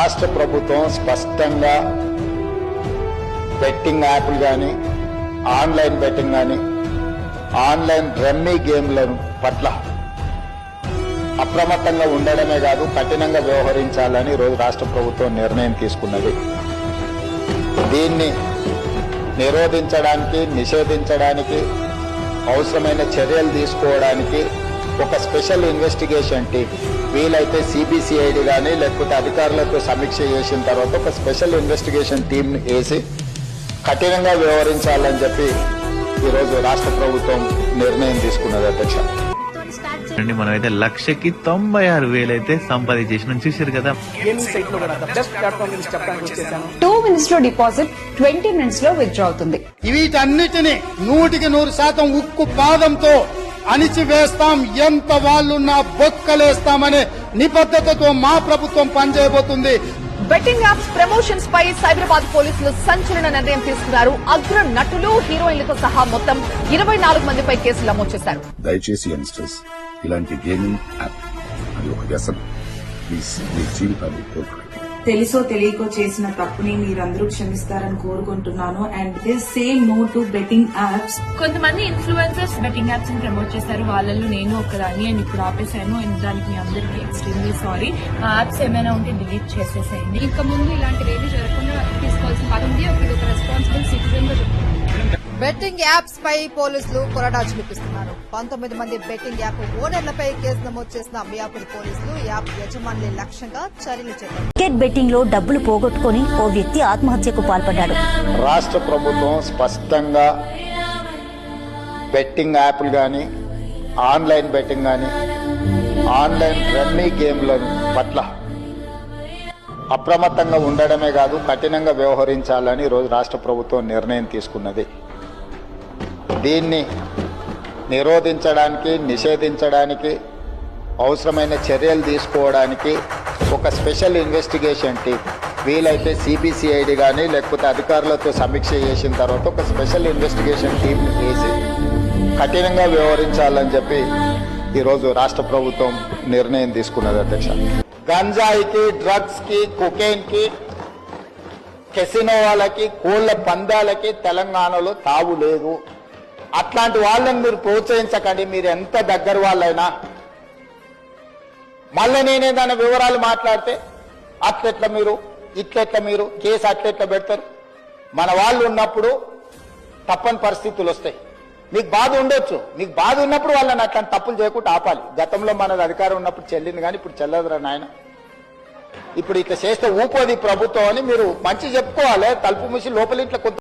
రాష్ట్ర ప్రభుత్వం స్పష్టంగా బెట్టింగ్ యాప్లు కానీ ఆన్లైన్ బెట్టింగ్ కానీ ఆన్లైన్ రమ్మీ గేమ్ల పట్ల అప్రమత్తంగా ఉండడమే కాదు కఠినంగా వ్యవహరించాలని ఈరోజు రాష్ట్ర ప్రభుత్వం నిర్ణయం తీసుకున్నది. దీన్ని నిరోధించడానికి నిషేధించడానికి అవసరమైన చర్యలు తీసుకోవడానికి ఒక స్పెషల్ ఇన్వెస్టిగేషన్ టీం, వీలైతే సిబిసిఐడి కానీ లేకపోతే అధికారులతో సమీక్ష చేసిన తర్వాత ఒక స్పెషల్ ఇన్వెస్టిగేషన్ టీం వేసి కఠినంగా వ్యవహరించాలని చెప్పి ఈరోజు రాష్ట్ర ప్రభుత్వం నిర్ణయం తీసుకున్నది. అధ్యక్ష, మనమైతే 1,96,000 అయితే సంపాదించేసిన చూసారు కదా. 2 minutes లో డిపాజిట్, 20 minutes లో విత్డ్రా అవుతుంది. వీటన్నిటిని 100% ఉక్కు పాదంతో అణిచివేస్తాం, ఎంత వాళ్ళున్నా బొక్కలేస్తామనే నిబద్ధతతో మా ప్రభుత్వం పనిచేయబోతుంది. బెట్టింగ్ యాప్స్ ప్రమోషన్స్ పై సైబరాబాద్ పోలీసులు సంచలన నిర్ణయం తీసుకున్నారు. అగ్ర నటులు, హీరోయిన్లతో సహా మొత్తం 24 మందిపై కేసులు నమోదు చేశారు. దయచేసి యంగ్స్టర్స్ ఇలాంటి గేమింగ్ యాప్ అది ఒక వ్యసనం, ప్లీజ్ మీ జీవితాన్ని కోల్పోండి. తెలుసో తెలియకో చేసిన తప్పుని మీరందరూ క్షమిస్తారని కోరుకుంటున్నాను. And this say no to betting apps. కొంతమంది ఇన్ఫ్లుయెన్సర్స్ బెట్టింగ్ యాప్స్ ని ప్రమోట్ చేశారు, వాళ్ళలో నేను ఒకదాన్ని. అండ్ ఇప్పుడు ఆపేశాను. దానికి మీ అందరికీ ఎక్స్ట్రీమ్లీ సారీ. ఆ యాప్స్ ఏమైనా ఉంటే డిలీట్ చేసేసేయండి. ఇంకా ముందు ఇలాంటివి ఏవి జరగకుండా తీసుకోవాల్సిన బాధ్యత ఉంది. ఇది ఒక రెస్పాన్సిబుల్ సిటిజన్ గా. బెట్టింగ్ యాప్స్ పై పోలీసులు కొరడా చూపిస్తున్నారు. 19 మంది బెట్టింగ్ యాప్ ఓనర్లపై కేసు నమోదు చేసిన మియాపూర్ పోలీసులు యాప్ యజమానులే లక్ష్యంగా చర్యలు చేపట్టారు. క్రికెట్ బెట్టింగ్ లో డబ్బులు పోగొట్టుకుని ఓ వ్యక్తి ఆత్మహత్యకు పాల్పడ్డాడు. రాష్ట్ర ప్రభుత్వం స్పష్టంగా బెట్టింగ్ యాప్లు కానీ ఆన్లైన్ బెట్టింగ్ కానీ ఆన్లైన్ రమ్మీ గేమ్ల పట్ల అప్రమత్తంగా ఉండడమే కాదు కఠినంగా వ్యవహరించాలని ఈరోజు రాష్ట్ర ప్రభుత్వం నిర్ణయం తీసుకున్నది. దీన్ని నిరోధించడానికి నిషేధించడానికి అవసరమైన చర్యలు తీసుకోవడానికి ఒక స్పెషల్ ఇన్వెస్టిగేషన్ టీం, వీలైతే సిబిసిఐడి కానీ లేకపోతే అధికారులతో సమీక్ష చేసిన తర్వాత ఒక స్పెషల్ ఇన్వెస్టిగేషన్ టీం వేసి కఠినంగా వ్యవహరించాలని చెప్పి ఈరోజు రాష్ట్ర ప్రభుత్వం నిర్ణయం తీసుకున్నది. అధ్యక్ష, గంజాయికి, డ్రగ్స్ కి, కొకైన్ కి, కెసినో వాళ్ళకి, కోళ్ల పందాలకి తెలంగాణలో తావు లేదు. అట్లాంటి వాళ్ళని మీరు ప్రోత్సహించకండి. మీరు ఎంత దగ్గర వాళ్ళైనా మళ్ళీ నేనేదైనా వివరాలు మాట్లాడితే అట్లెట్లా మీరు ఇట్లెట్లా మీరు కేసు అట్లెట్లా పెడతారు. మన వాళ్ళు ఉన్నప్పుడు తప్పని పరిస్థితులు వస్తాయి. మీకు బాధ ఉండొచ్చు, మీకు బాధ ఉన్నప్పుడు వాళ్ళని అట్లాంటి తప్పులు చేయకుండా ఆపాలి. గతంలో మనది అధికారం ఉన్నప్పుడు చెల్లింది కానీ ఇప్పుడు చెల్లదురా నాయన. ఇప్పుడు ఇట్లా చేస్తే ఊపోది ప్రభుత్వం అని మీరు మంచి చెప్పుకోవాలి. తలుపు మూసి లోపల ఇట్లా